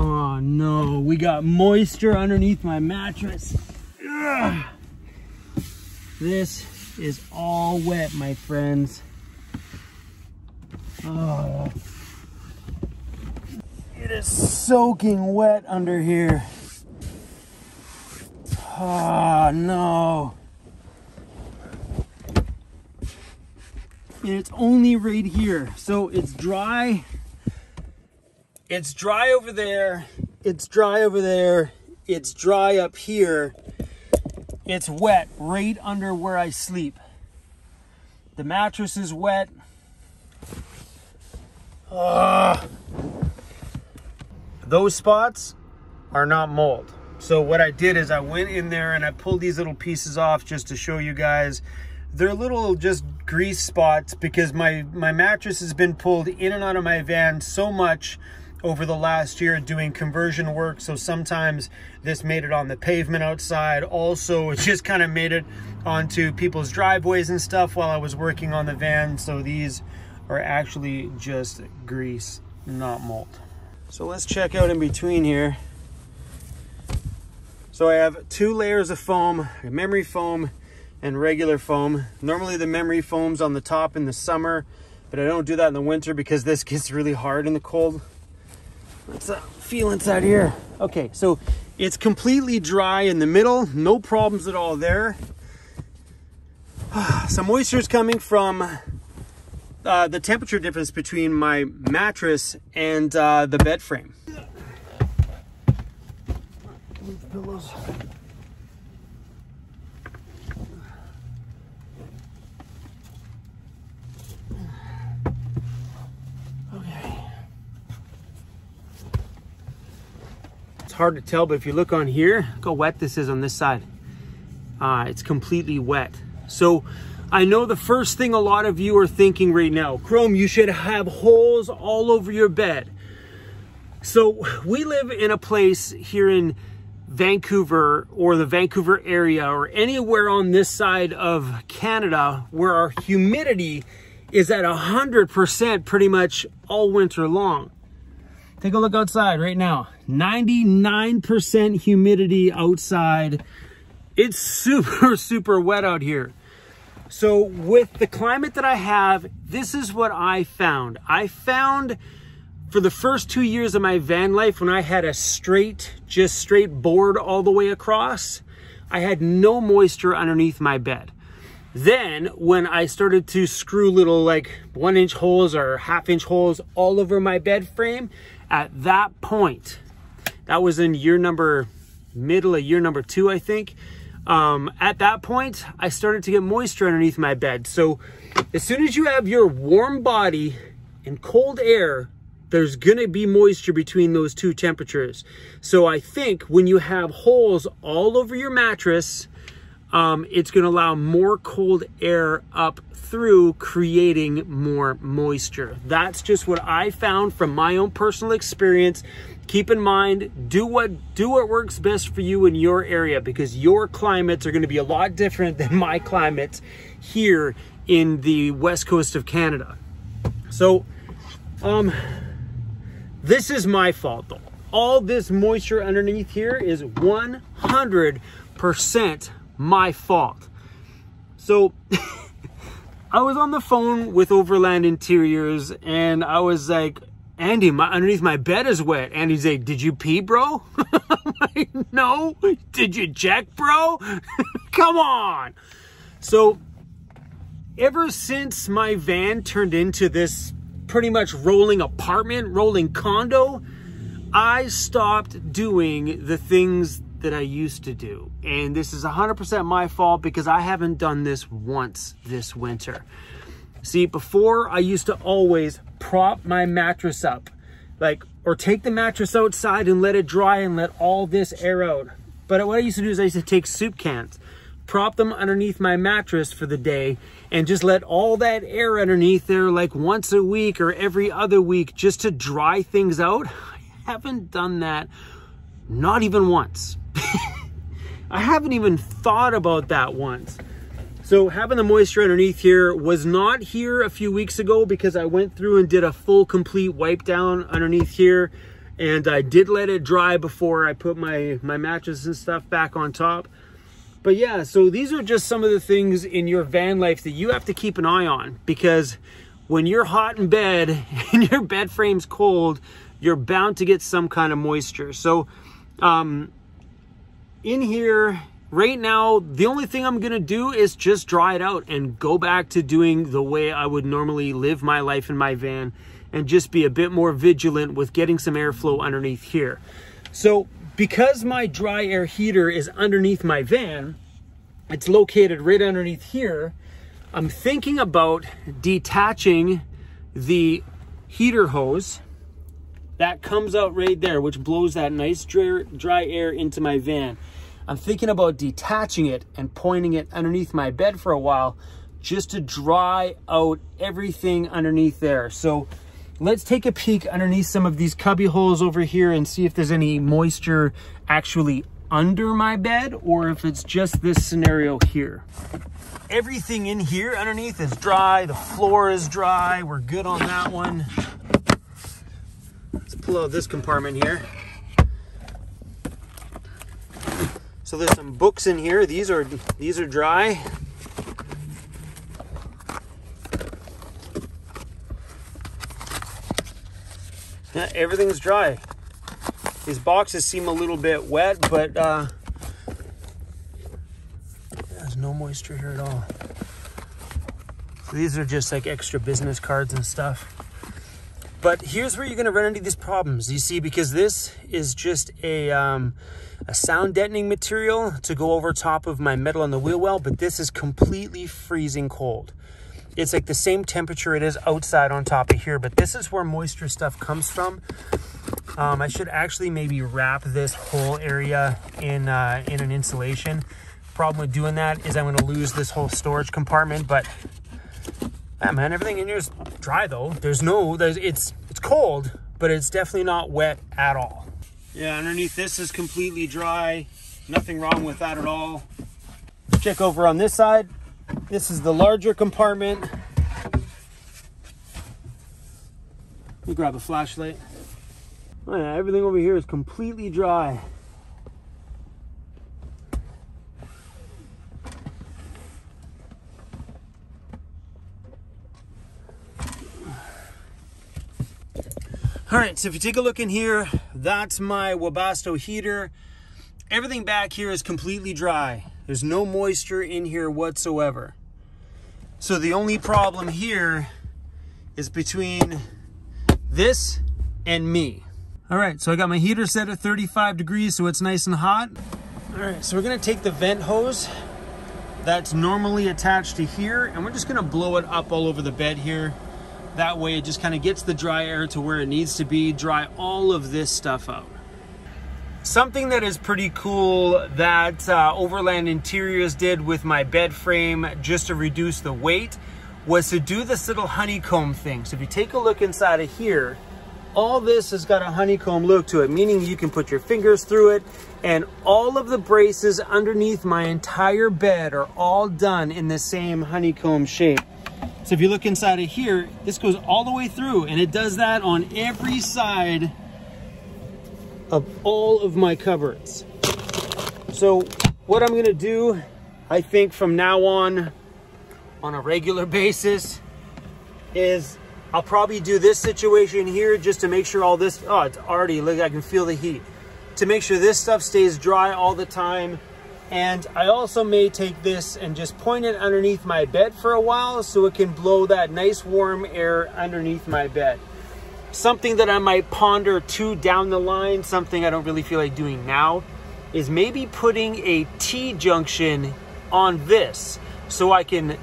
Oh no, we got moisture underneath my mattress. Ugh. This is all wet, my friends. Oh, it is soaking wet under here. Oh no. And it's only right here. So it's dry. It's dry over there. It's dry over there. It's dry up here. It's wet right under where I sleep. The mattress is wet. Those spots are not mold. So what I did is I went in there and I pulled these little pieces off just to show you guys. They're little just grease spots because my mattress has been pulled in and out of my van so much over the last year doing conversion work. So sometimes this made it on the pavement outside. Also, it just kind of made it onto people's driveways and stuff while I was working on the van. So these are actually just grease, not mold. So let's check out in between here. So I have 2 layers of foam, memory foam and regular foam. Normally the memory foam's on the top in the summer, but I don't do that in the winter because this gets really hard in the cold. Let's feel inside here. Okay, so it's completely dry in the middle, no problems at all there. Some moisture is coming from the temperature difference between my mattress and the bed frame. Move the pillows. Okay. It's hard to tell, but if you look on here, look how wet this is on this side. It's completely wet. So I know the first thing a lot of you are thinking right now, Chrome, you should have holes all over your bed. So we live in a place here in Vancouver or the Vancouver area or anywhere on this side of Canada where our humidity is at 100% pretty much all winter long. Take a look outside right now. 99% humidity outside. It's super, super wet out here. So with the climate that I have, this is what I found. I found for the first 2 years of my van life, when I had a straight board all the way across, I had no moisture underneath my bed. Then when I started to screw little like 1-inch holes or 1/2-inch holes all over my bed frame, at that point, that was in middle of year number 2, I think. At that point, I started to get moisture underneath my bed. So as soon as you have your warm body and cold air, there's gonna be moisture between those 2 temperatures. So I think when you have holes all over your mattress, it's gonna allow more cold air up through, creating more moisture. That's just what I found from my own personal experience. Keep in mind, do what works best for you in your area, because your climates are gonna be a lot different than my climates here in the west coast of Canada. So, this is my fault though. All this moisture underneath here is 100% my fault. So I was on the phone with Overland Interiors and I was like, Andy, underneath my bed is wet. Andy's like, did you pee, bro? I'm like, no. Did you check, bro? Come on. So ever since my van turned into this pretty much rolling apartment, rolling condo, I stopped doing the things that I used to do. And this is 100% my fault because I haven't done this once this winter. See, before I used to always prop my mattress up, or take the mattress outside and let it dry and let all this air out. But what I used to do is I used to take soup cans, prop them underneath my mattress for the day, and just let all that air underneath there like once a week or every other week just to dry things out. I haven't done that, not even once. I haven't even thought about that once. So having the moisture underneath here was not here a few weeks ago because I went through and did a full complete wipe down underneath here And I did let it dry before I put my mattress and stuff back on top. But yeah, so these are just some of the things in your van life that you have to keep an eye on, because when you're hot in bed and your bed frame's cold, you're bound to get some kind of moisture. So in here right now, the only thing I'm gonna do is just dry it out and go back to doing the way I would normally live my life in my van, and just be a bit more vigilant with getting some airflow underneath here. So because my dry air heater is underneath my van, it's located right underneath here, I'm thinking about detaching the heater hose that comes out right there, which blows that nice dry air into my van. I'm thinking about detaching it and pointing it underneath my bed for a while, just to dry out everything underneath there. So let's take a peek underneath some of these cubby holes over here and see if there's any moisture actually under my bed, or if it's just this scenario here. Everything in here underneath is dry. The floor is dry. We're good on that one. Let's pull out this compartment here. So there's some books in here. These are dry. Yeah, everything's dry. These boxes seem a little bit wet, but there's no moisture here at all. So these are just like extra business cards and stuff. But here's where you're gonna run into these problems, you see, because this is just a sound deadening material to go over top of my metal on the wheel well, but this is completely freezing cold. It's like the same temperature it is outside on top of here, but this is where moisture stuff comes from. I should actually maybe wrap this whole area in an insulation. Problem with doing that is I'm going to lose this whole storage compartment, but yeah, man, everything in here is dry though. It's cold, but it's definitely not wet at all. Yeah, underneath this is completely dry. Nothing wrong with that at all. Check over on this side. This is the larger compartment. Let me grab a flashlight. Oh yeah, everything over here is completely dry. All right, so if you take a look in here, that's my Webasto heater. Everything back here is completely dry. There's no moisture in here whatsoever. So the only problem here is between this and me. All right, so I got my heater set at 35 degrees, so it's nice and hot. All right, so we're gonna take the vent hose that's normally attached to here, and we're just gonna blow it up all over the bed here. That way it just kind of gets the dry air to where it needs to be, dry all of this stuff out. Something that is pretty cool that Overland Interiors did with my bed frame just to reduce the weight was to do this little honeycomb thing. So if you take a look inside of here, all this has got a honeycomb look to it, meaning you can put your fingers through it, and all of the braces underneath my entire bed are all done in the same honeycomb shape. So if you look inside of here, this goes all the way through, and it does that on every side of all of my cupboards. So what I'm gonna do, I think from now on a regular basis, is I'll probably do this situation here just to make sure all this, oh, it's already, look, I can feel the heat. To make sure this stuff stays dry all the time. And I also may take this and just point it underneath my bed for a while so it can blow that nice warm air underneath my bed. Something that I might ponder too down the line, something I don't really feel like doing now, is maybe putting a T-junction on this so I can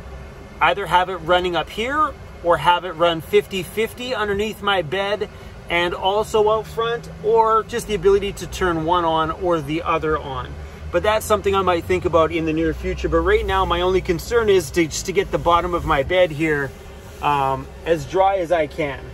either have it running up here or have it run 50-50 underneath my bed and also out front, or just the ability to turn one on or the other on. But that's something I might think about in the near future. But right now, my only concern is just to get the bottom of my bed here as dry as I can.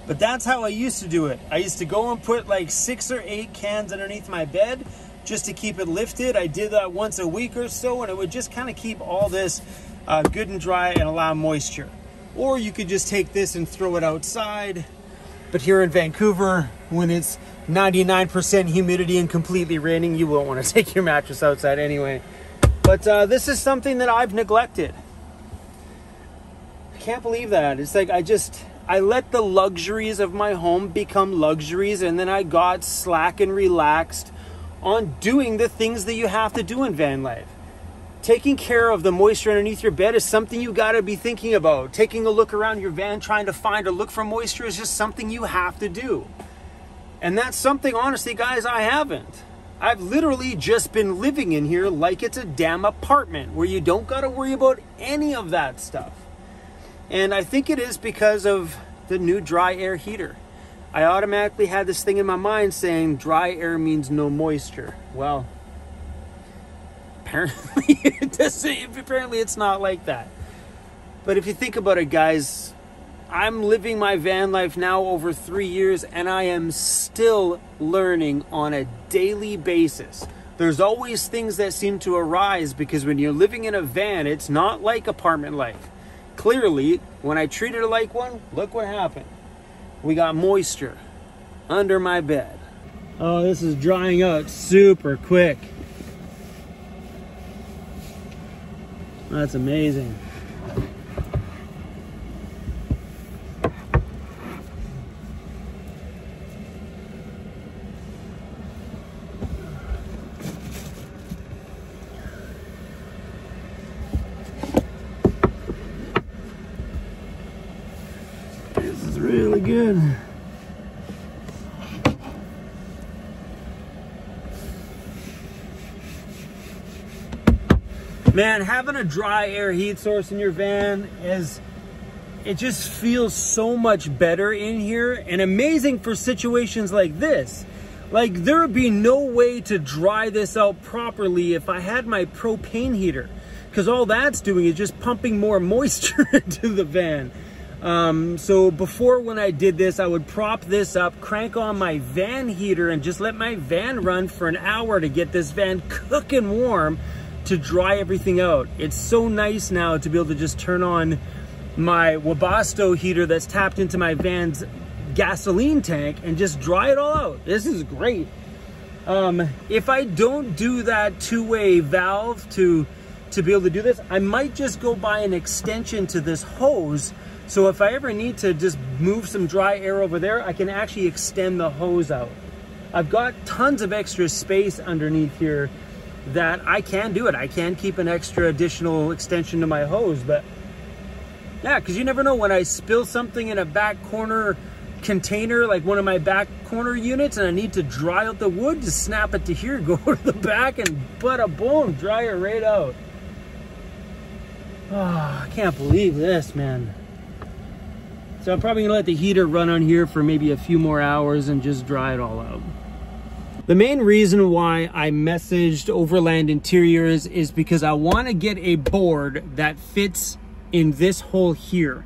But that's how I used to do it. I used to go and put like 6 or 8 cans underneath my bed, just to keep it lifted. I did that once a week or so, and it would just kind of keep all this good and dry and allow moisture. Or you could just take this and throw it outside. But here in Vancouver, when it's 99% humidity and completely raining, you won't want to take your mattress outside anyway. But this is something that I've neglected. I can't believe that. It's like I let the luxuries of my home become luxuries, and then I got slack and relaxed on doing the things that you have to do in van life. Taking care of the moisture underneath your bed is something you got to be thinking about. Taking a look around your van, trying to find or look for moisture is just something you have to do. And that's something, honestly, guys, I haven't. I've literally just been living in here like it's a damn apartment where you don't got to worry about any of that stuff. And I think it is because of the new dry air heater. I automatically had this thing in my mind saying dry air means no moisture. Well, apparently apparently it's not like that. But if you think about it, guys, I'm living my van life now over 3 years, and I am still learning on a daily basis. There's always things that seem to arise, because when you're living in a van, it's not like apartment life. Clearly, when I treated it like one, look what happened. We got moisture under my bed. Oh, this is drying out super quick. That's amazing. This is really good. Man, having a dry air heat source in your van it just feels so much better in here, and amazing for situations like this. Like, there would be no way to dry this out properly if I had my propane heater, because all that's doing is just pumping more moisture into the van. So before, when I did this, I would prop this up, crank on my van heater, and just let my van run for an hour to get this van cooking warm to dry everything out. It's so nice now to be able to just turn on my Webasto heater that's tapped into my van's gasoline tank and just dry it all out. This is great. If I don't do that two-way valve to be able to do this, I might just go buy an extension to this hose, so if I ever need to just move some dry air over there, I can actually extend the hose out. I've got tons of extra space underneath here that I can do it. I can keep an extra additional extension to my hose, but yeah, because you never know, when I spill something in a back corner container, like one of my back corner units, and I need to dry out the wood, just snap it to here, go to the back, and bada boom, dry it right out. Oh, I can't believe this, man. So I'm probably gonna let the heater run on here for maybe a few more hours and just dry it all out. The main reason why I messaged Overland Interiors is because I want to get a board that fits in this hole here.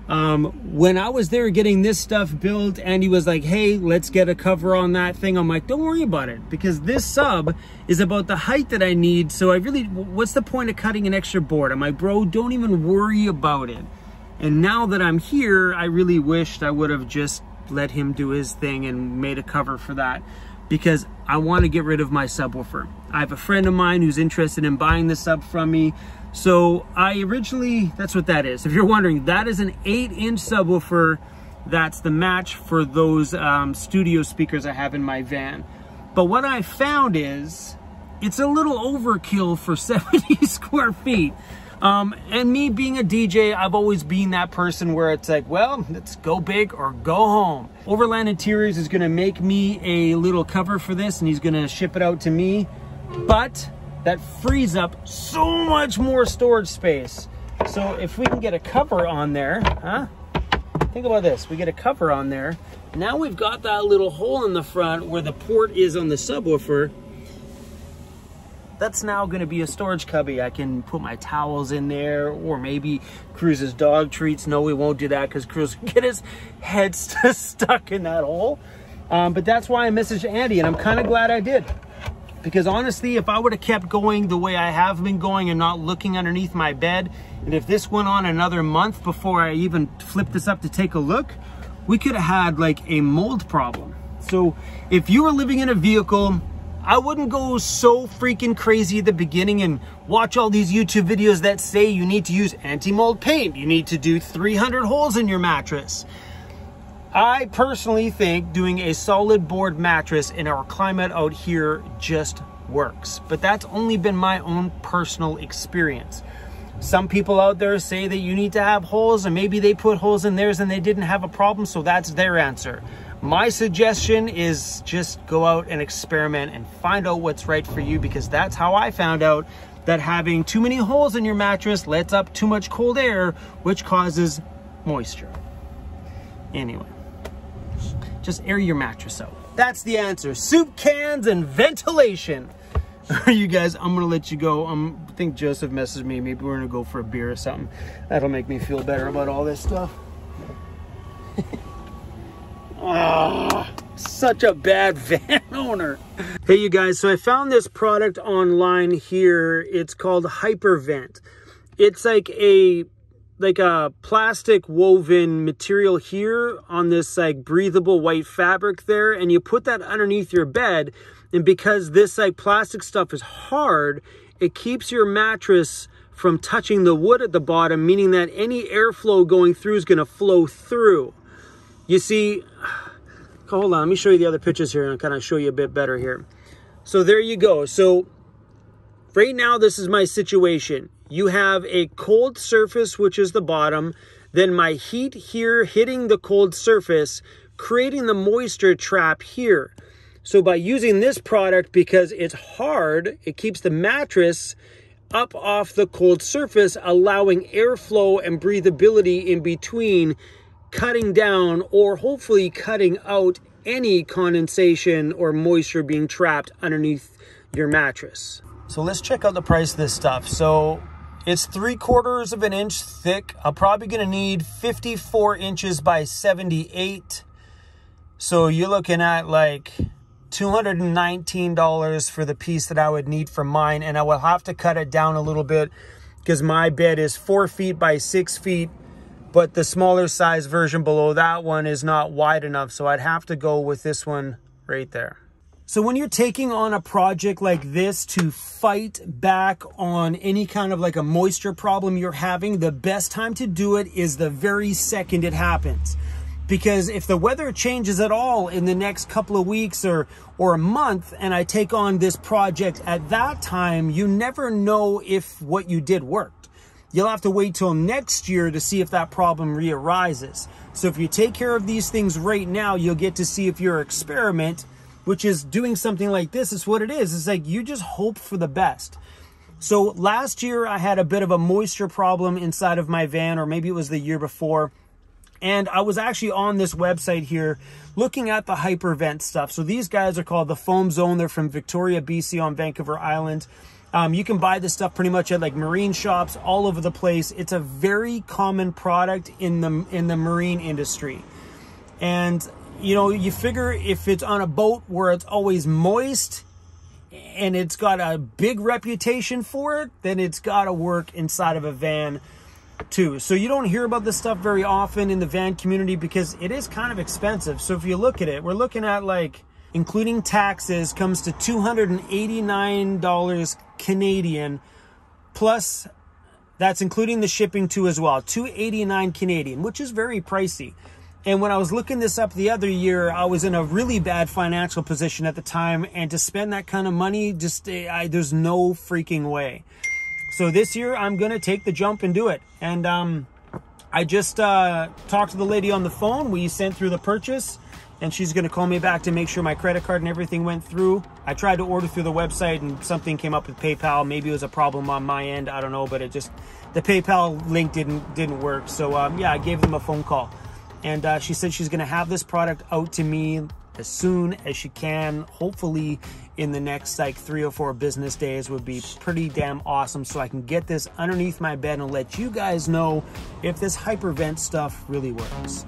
When I was there getting this stuff built, Andy was like, hey, let's get a cover on that thing. I'm like, don't worry about it, because this sub is about the height that I need. So I really, what's the point of cutting an extra board? I'm like, bro, don't even worry about it. And now that I'm here, I really wished I would have just let him do his thing and made a cover for that, because I want to get rid of my subwoofer. I have a friend of mine who's interested in buying this sub from me. So I originally, that's what that is. If you're wondering, that is an 8-inch subwoofer. That's the match for those studio speakers I have in my van. But what I found is, it's a little overkill for 70 square feet. And me being a DJ, I've always been that person where it's like, well, let's go big or go home. Overland Interiors is gonna make me a little cover for this, and he's gonna ship it out to me. But that frees up so much more storage space. So if we can get a cover on there, huh? Think about this, we get a cover on there. Now we've got that little hole in the front where the port is on the subwoofer. That's now gonna be a storage cubby. I can put my towels in there, or maybe Cruz's dog treats. No, we won't do that, because Cruz will get his head stuck in that hole. But that's why I messaged Andy, and I'm kind of glad I did. Because honestly, if I would have kept going the way I have been going and not looking underneath my bed, and if this went on another month before I even flipped this up to take a look, we could have had like a mold problem. So if you were living in a vehicle, I wouldn't go so freaking crazy at the beginning and watch all these YouTube videos that say you need to use anti-mold paint, you need to do 300 holes in your mattress. I personally think doing a solid board mattress in our climate out here just works, but that's only been my own personal experience. Some people out there say that you need to have holes, and maybe they put holes in theirs and they didn't have a problem, so that's their answer. My suggestion is just go out and experiment and find out what's right for you, because that's how I found out that having too many holes in your mattress lets up too much cold air, which causes moisture. Anyway, just air your mattress out. That's the answer. Soup cans and ventilation. You guys, I'm gonna let you go. I think Joseph messaged me. Maybe we're gonna go for a beer or something. That'll make me feel better about all this stuff. Such a bad van owner. Hey you guys, so I found this product online here. It's called Hypervent. It's like a plastic woven material here on this like breathable white fabric there, and you put that underneath your bed, and because this like plastic stuff is hard, it keeps your mattress from touching the wood at the bottom, meaning that any airflow going through is going to flow through. You see, hold on, let me show you the other pictures here and kind of show you a bit better here. So there you go. So right now, this is my situation. You have a cold surface, which is the bottom, then my heat here hitting the cold surface, creating the moisture trap here. So by using this product, because it's hard, it keeps the mattress up off the cold surface, allowing airflow and breathability in between, cutting down or hopefully cutting out any condensation or moisture being trapped underneath your mattress. So let's check out the price of this stuff. So it's 3/4 of an inch thick. I'm probably gonna need 54 inches by 78. So you're looking at like $219 for the piece that I would need for mine. And I will have to cut it down a little bit because my bed is 4 feet by 6 feet, but the smaller size version below that one is not wide enough. So I'd have to go with this one right there. So when you're taking on a project like this to fight back on any kind of like a moisture problem you're having, the best time to do it is the very second it happens. Because if the weather changes at all in the next couple of weeks or a month, and I take on this project at that time, you never know if what you did worked. You'll have to wait till next year to see if that problem re-arises. So if you take care of these things right now, you'll get to see if your experiment, which is doing something like this, is what it is. It's like you just hope for the best. So last year I had a bit of a moisture problem inside of my van, or maybe it was the year before. And I was actually on this website here looking at the Hypervent stuff. So these guys are called the Foam Zone. They're from Victoria, BC on Vancouver Island. You can buy this stuff pretty much at like marine shops all over the place. It's a very common product in the marine industry. And you know, you figure if it's on a boat where it's always moist and it's got a big reputation for it, then it's got to work inside of a van too. So you don't hear about this stuff very often in the van community because it is kind of expensive. So if you look at it, we're looking at like, including taxes, comes to $289 Canadian, plus that's including the shipping too as well, $289 Canadian, which is very pricey. And when I was looking this up the other year, I was in a really bad financial position at the time, and to spend that kind of money, just there's no freaking way. So this year, I'm going to take the jump and do it. And I just talked to the lady on the phone. We sent through the purchase, and she's going to call me back to make sure my credit card and everything went through. I tried to order through the website, and something came up with PayPal. Maybe it was a problem on my end. I don't know, but it just, the PayPal link didn't work. So yeah, I gave them a phone call. And she said she's going to have this product out to me as soon as she can. Hopefully in the next like 3 or 4 business days would be pretty damn awesome, so I can get this underneath my bed and let you guys know if this Hypervent stuff really works.